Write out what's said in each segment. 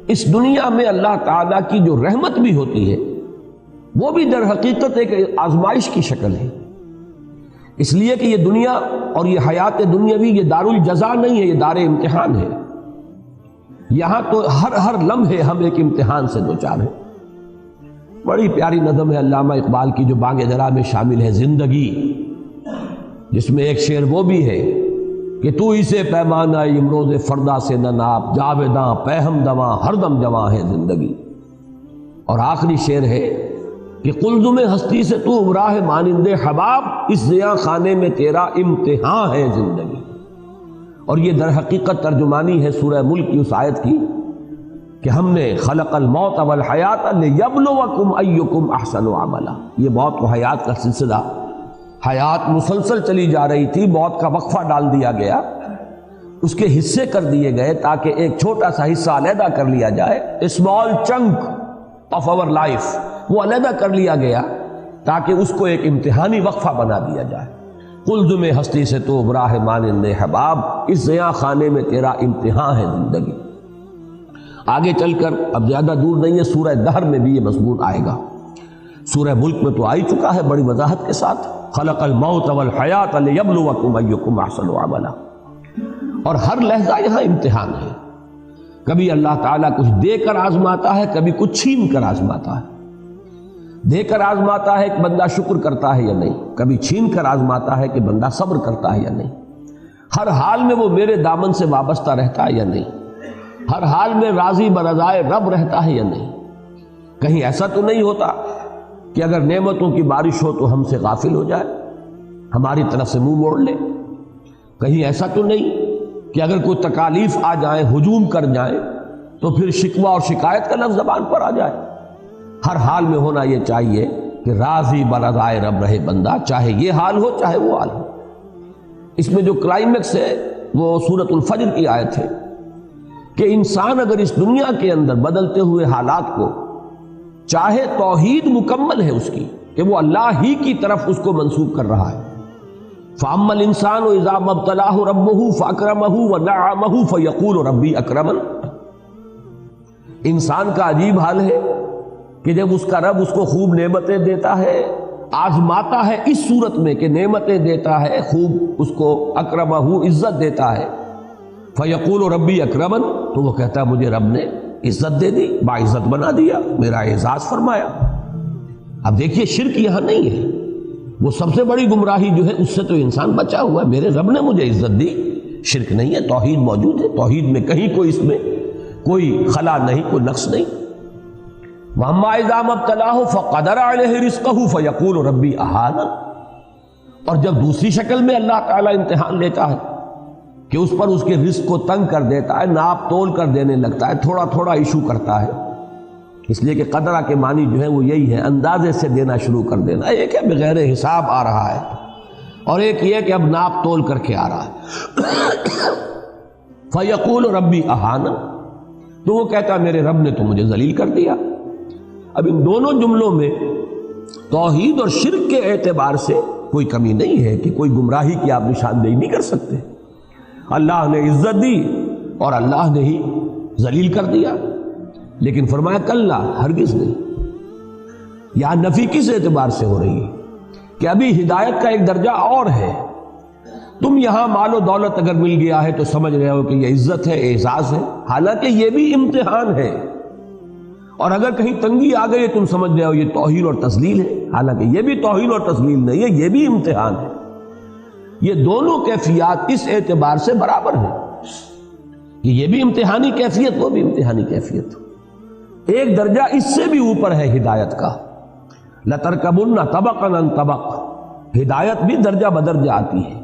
اس دنیا میں اللہ تعالیٰ کی جو رحمت بھی ہوتی ہے وہ بھی در حقیقت ایک آزمائش کی شکل ہے، اس لیے کہ یہ دنیا اور یہ حیات دنیاوی یہ دار الجزا نہیں ہے، یہ دار امتحان ہے۔ یہاں تو ہر لمحے ہم ایک امتحان سے دوچار ہیں۔ بڑی پیاری نظم ہے علامہ اقبال کی جو بانگ درا میں شامل ہے، زندگی، جس میں ایک شعر وہ بھی ہے کہ تو اسے پیمانہ امروز فردا سے نہ ناپ، جاویداں پہم دواں ہر دم جواں ہے زندگی۔ اور آخری شعر ہے کہ قلزم ہستی سے تو امراہ مانند حباب، اس زیاں خانے میں تیرا امتحان ہے زندگی۔ اور یہ در حقیقت ترجمانی ہے سورہ ملک کی اس آیت کی کہ ہم نے خلق الموت والحیات لیبلوکم ایکم احسن عملا۔ یہ موت و حیات کا سلسلہ، حیات مسلسل چلی جا رہی تھی، موت کا وقفہ ڈال دیا گیا، اس کے حصے کر دیے گئے تاکہ ایک چھوٹا سا حصہ علیحدہ کر لیا جائے، small chunk of our life, وہ علیحدہ کر لیا گیا تاکہ اس کو ایک امتحانی وقفہ بنا دیا جائے۔ قلزم ہستی سے تو براہ مانند حباب، اس زیاں خانے میں تیرا امتحان ہے زندگی۔ آگے چل کر اب زیادہ دور نہیں ہے، سورہ دہر میں بھی یہ مضمون آئے گا، سورہ ملک میں تو آ ہی چکا ہے بڑی وضاحت کے ساتھ، خلق الموت والحیات لیبلوکم ایکم احسن عملا۔ اور ہر لحظہ یہاں امتحان ہے، کبھی اللہ تعالیٰ کچھ دے کر آزماتا ہے، کبھی کچھ چھین کر آزماتا ہے۔ دے کر آزماتا ہے کہ بندہ شکر کرتا ہے یا نہیں، کبھی چھین کر آزماتا ہے کہ بندہ صبر کرتا ہے یا نہیں۔ ہر حال میں وہ میرے دامن سے وابستہ رہتا ہے یا نہیں، ہر حال میں راضی برضائے رب رہتا ہے یا نہیں۔ کہیں ایسا تو نہیں ہوتا کہ اگر نعمتوں کی بارش ہو تو ہم سے غافل ہو جائے، ہماری طرف سے منہ موڑ لے۔ کہیں ایسا تو نہیں کہ اگر کوئی تکالیف آ جائیں، ہجوم کر جائیں، تو پھر شکوہ اور شکایت کا لفظ زبان پر آ جائے۔ ہر حال میں ہونا یہ چاہیے کہ راضی برضائے رب رہے بندہ، چاہے یہ حال ہو چاہے وہ حال ہو۔ اس میں جو کلائمیکس ہے وہ سورۃ الفجر کی آیت ہے کہ انسان اگر اس دنیا کے اندر بدلتے ہوئے حالات کو چاہے، توحید مکمل ہے اس کی کہ وہ اللہ ہی کی طرف اس کو منسوب کر رہا ہے۔ فَأَمَّا الْإِنسَانُ إِذَا مَا ابْتَلَاهُ رَبُّهُ فَأَكْرَمَهُ وَنَعَّمَهُ فَيَقُولُ رَبِّي أَكْرَمَنِ۔ انسان کا عجیب حال ہے کہ جب اس کا رب اس کو خوب نعمتیں دیتا ہے، آزماتا ہے اس صورت میں کہ نعمتیں دیتا ہے، خوب اس کو اکرمہ عزت دیتا ہے، فَيَقُولُ رَبِّي أَكْرَمَنِ، تو وہ کہتا ہے مجھے رب نے عزت دے دی، باعزت بنا دیا، میرا اعزاز فرمایا۔ اب دیکھیے شرک یہاں نہیں ہے، وہ سب سے بڑی گمراہی جو ہے اس سے تو انسان بچا ہوا ہے، میرے رب نے مجھے عزت دی۔ شرک نہیں ہے، توحید موجود ہے، توحید میں کہیں کوئی اس میں کوئی خلا نہیں، کوئی نقص نہیں۔ وَأَمَّا إِذَا مَا ابْتَلَاهُ فَقَدَرَ عَلَيْهِ رِزْقَهُ فَيَقُولُ رَبِّي أَهَانَنِ۔ اور جب دوسری شکل میں اللہ تعالیٰ امتحان لیتا ہے کہ اس پر اس کے رزق کو تنگ کر دیتا ہے، ناپ تول کر دینے لگتا ہے، تھوڑا تھوڑا ایشو کرتا ہے، اس لیے کہ قدرہ کے معنی جو ہے وہ یہی ہے، اندازے سے دینا شروع کر دینا۔ ایک ہے بغیر حساب آ رہا ہے، اور ایک یہ کہ اب ناپ تول کر کے آ رہا ہے۔ فَيَقُولُ رَبِّي أَهَانَنِ، تو وہ کہتا ہے میرے رب نے تو مجھے ذلیل کر دیا۔ اب ان دونوں جملوں میں توحید اور شرک کے اعتبار سے کوئی کمی نہیں ہے کہ کوئی گمراہی کی آپ نشاندہی نہیں کر سکتے۔ اللہ نے عزت دی اور اللہ نے ہی ذلیل کر دیا، لیکن فرمایا کلا، ہرگز نہیں۔ یہاں نفی کس اعتبار سے ہو رہی ہے کہ ابھی ہدایت کا ایک درجہ اور ہے۔ تم یہاں مال و دولت اگر مل گیا ہے تو سمجھ رہے ہو کہ یہ عزت ہے، اعزاز ہے، حالانکہ یہ بھی امتحان ہے۔ اور اگر کہیں تنگی آ گئی تم سمجھ رہے ہو یہ توہین اور تذلیل ہے، حالانکہ یہ بھی توہین اور تذلیل نہیں ہے، یہ بھی امتحان ہے۔ یہ دونوں کیفیات اس اعتبار سے برابر ہیں کہ یہ بھی امتحانی کیفیت، وہ بھی امتحانی کیفیت۔ ایک درجہ اس سے بھی اوپر ہے ہدایت کا، لَتَرْكَبُنَّ طَبَقًا عَنْ طَبَقٍ، ہدایت بھی درجہ بدرجہ آتی ہے۔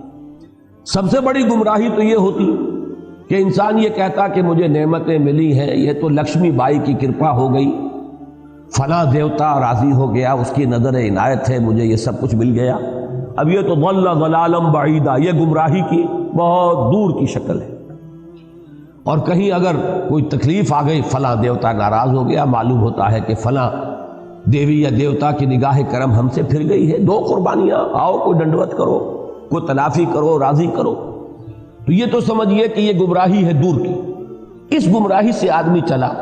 سب سے بڑی گمراہی تو یہ ہوتی کہ انسان یہ کہتا کہ مجھے نعمتیں ملی ہیں، یہ تو لکشمی بائی کی کرپا ہو گئی، فلاں دیوتا راضی ہو گیا، اس کی نظر عنایت ہے، مجھے یہ سب کچھ مل گیا۔ اب یہ تو ضل ضلالا بعیدا، یہ گمراہی کی بہت دور کی شکل ہے۔ اور کہیں اگر کوئی تکلیف آ گئی، فلاں دیوتا ناراض ہو گیا، معلوم ہوتا ہے کہ فلاں دیوی یا دیوتا کی نگاہ کرم ہم سے پھر گئی ہے، دو قربانیاں، آؤ کوئی ڈنڈوت کرو، کوئی تلافی کرو، راضی کرو۔ تو یہ تو سمجھیے کہ یہ گمراہی ہے دور کی۔ اس گمراہی سے آدمی چلا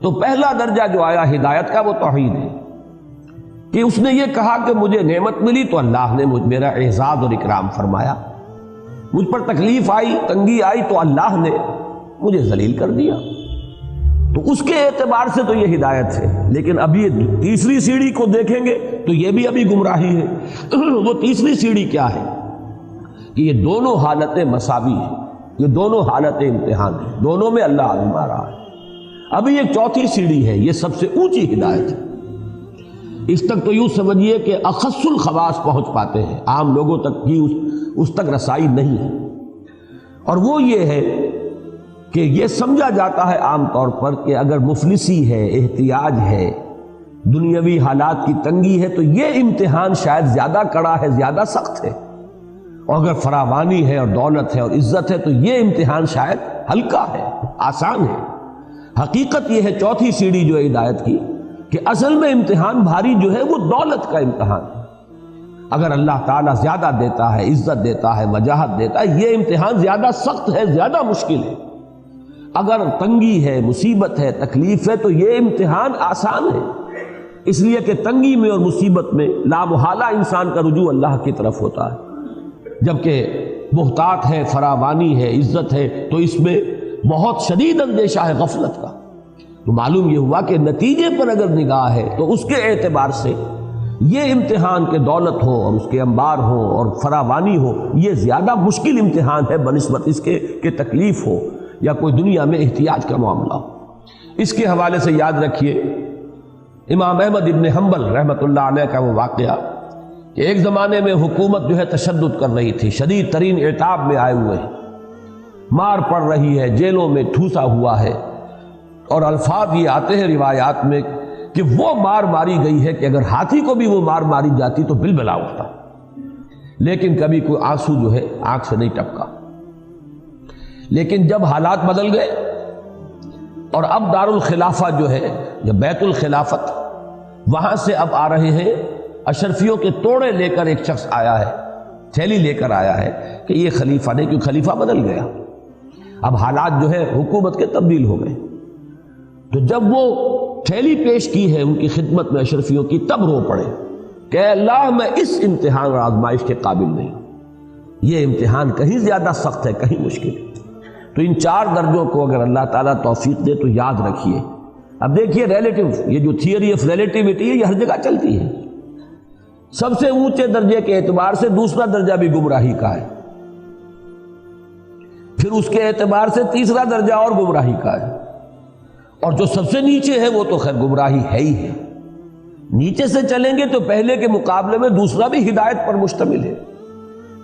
تو پہلا درجہ جو آیا ہدایت کا وہ توحید ہے کہ اس نے یہ کہا کہ مجھے نعمت ملی تو اللہ نے میرا اعزاز اور اکرام فرمایا، مجھ پر تکلیف آئی، تنگی آئی تو اللہ نے مجھے ذلیل کر دیا، تو اس کے اعتبار سے تو یہ ہدایت ہے۔ لیکن ابھی تیسری سیڑھی کو دیکھیں گے تو یہ بھی ابھی گمراہی ہے۔ وہ تیسری سیڑھی کیا ہے کہ یہ دونوں حالتیں مساوی ہیں، یہ دونوں حالتیں امتحان ہیں، دونوں میں اللہ آزما رہا ہے۔ ابھی ایک چوتھی سیڑھی ہے، یہ سب سے اونچی ہدایت ہے۔ اس تک تو یوں سمجھیے کہ اخص الخواص پہنچ پاتے ہیں، عام لوگوں تک کی اس تک رسائی نہیں ہے، اور وہ یہ ہے کہ یہ سمجھا جاتا ہے عام طور پر کہ اگر مفلسی ہے، احتیاج ہے، دنیاوی حالات کی تنگی ہے تو یہ امتحان شاید زیادہ کڑا ہے، زیادہ سخت ہے، اور اگر فراوانی ہے اور دولت ہے اور عزت ہے تو یہ امتحان شاید ہلکا ہے، آسان ہے۔ حقیقت یہ ہے چوتھی سیڑھی جو ہے ہدایت کی کہ اصل میں امتحان بھاری جو ہے وہ دولت کا امتحان ہے۔ اگر اللہ تعالیٰ زیادہ دیتا ہے، عزت دیتا ہے، وجاہت دیتا ہے، یہ امتحان زیادہ سخت ہے، زیادہ مشکل ہے۔ اگر تنگی ہے، مصیبت ہے، تکلیف ہے تو یہ امتحان آسان ہے، اس لیے کہ تنگی میں اور مصیبت میں لامحالہ انسان کا رجوع اللہ کی طرف ہوتا ہے، جبکہ محتاط ہے، فراوانی ہے، عزت ہے تو اس میں بہت شدید اندیشہ ہے غفلت کا۔ تو معلوم یہ ہوا کہ نتیجے پر اگر نگاہ ہے تو اس کے اعتبار سے یہ امتحان کہ دولت ہو اور اس کے انبار ہو اور فراوانی ہو، یہ زیادہ مشکل امتحان ہے بنسبت اس کے کہ تکلیف ہو یا کوئی دنیا میں احتیاج کا معاملہ ہو۔ اس کے حوالے سے یاد رکھیے امام احمد ابن حنبل رحمۃ اللہ علیہ کا وہ واقعہ کہ ایک زمانے میں حکومت جو ہے تشدد کر رہی تھی، شدید ترین عتاب میں آئے ہوئے ہیں، مار پڑ رہی ہے، جیلوں میں ٹھوسا ہوا ہے، اور الفاظ یہ آتے ہیں روایات میں کہ وہ مار ماری گئی ہے کہ اگر ہاتھی کو بھی وہ مار ماری جاتی تو بلبلا اٹھتا، لیکن کبھی کوئی آنسو جو ہے آنکھ سے نہیں ٹپکا۔ لیکن جب حالات بدل گئے اور اب دارالخلافہ جو ہے یا بیت الخلافت، وہاں سے اب آ رہے ہیں اشرفیوں کے توڑے لے کر، ایک شخص آیا ہے، تھیلی لے کر آیا ہے کہ یہ خلیفہ نہیں، کیونکہ خلیفہ بدل گیا، اب حالات جو ہے حکومت کے تبدیل ہو گئے۔ تو جب وہ تھیلی پیش کی ہے ان کی خدمت میں اشرفیوں کی، تب رو پڑے کہ اے اللہ میں اس امتحان اور آزمائش کے قابل نہیں، یہ امتحان کہیں زیادہ سخت ہے، کہیں مشکل ہے۔ تو ان چار درجوں کو اگر اللہ تعالیٰ توفیق دے تو یاد رکھیے۔ اب دیکھیے ریلیٹیو، یہ جو تھیوری آف ریلیٹیوٹی ہے یہ ہر جگہ چلتی ہے۔ سب سے اونچے درجے کے اعتبار سے دوسرا درجہ بھی گمراہی کا ہے، پھر اس کے اعتبار سے تیسرا درجہ اور گمراہی کا ہے، اور جو سب سے نیچے ہے وہ تو خیر گمراہی ہے ہی ہے۔ نیچے سے چلیں گے تو پہلے کے مقابلے میں دوسرا بھی ہدایت پر مشتمل ہے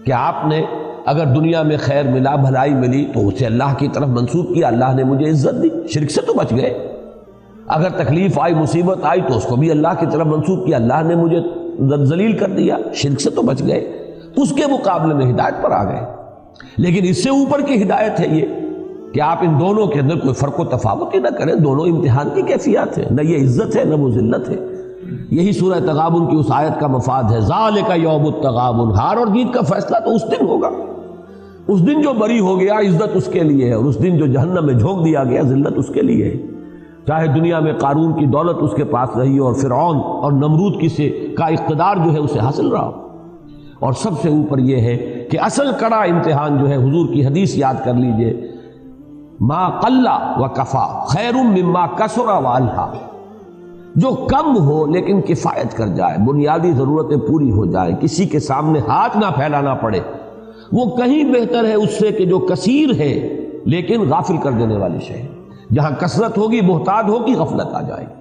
کہ آپ نے اگر دنیا میں خیر ملا، بھلائی ملی تو اسے اللہ کی طرف منسوب کیا، اللہ نے مجھے عزت دی، شرک سے تو بچ گئے۔ اگر تکلیف آئی، مصیبت آئی تو اس کو بھی اللہ کی طرف منسوب کیا، اللہ نے مجھے ذلیل کر دیا، شرک سے تو بچ گئے، اس کے مقابلے میں ہدایت پر آ گئے۔ لیکن اس سے اوپر کی ہدایت ہے یہ کہ آپ ان دونوں کے اندر کوئی فرق و تفاوت ہی نہ کریں، دونوں امتحان کی کیفیات ہے، نہ یہ عزت ہے نہ وہ ذلت ہے۔ یہی سورہ تغابن کی اس آیت کا مفاد ہے، ذالک یوم التغابن، ہار اور جیت کا فیصلہ تو اس دن ہوگا، اس دن جو بری ہو گیا عزت اس کے لیے ہے، اور اس دن جو جہنم میں جھونک دیا گیا ذلت اس کے لیے ہے، چاہے دنیا میں قارون کی دولت اس کے پاس رہی اور فرعون اور نمرود کا اقتدار جو ہے اسے حاصل رہا۔ اور سب سے اوپر یہ ہے کہ اصل کڑا امتحان جو ہے، حضور کی حدیث یاد کر لیجئے، ما قل و کفا خیر مما کثر و الہا، جو کم ہو لیکن کفایت کر جائے، بنیادی ضرورتیں پوری ہو جائیں، کسی کے سامنے ہاتھ نہ پھیلانا پڑے، وہ کہیں بہتر ہے اس سے کہ جو کثیر ہے لیکن غافل کر دینے والی شے۔ جہاں کثرت ہوگی محتاج ہوگی، غفلت آ جائے گی۔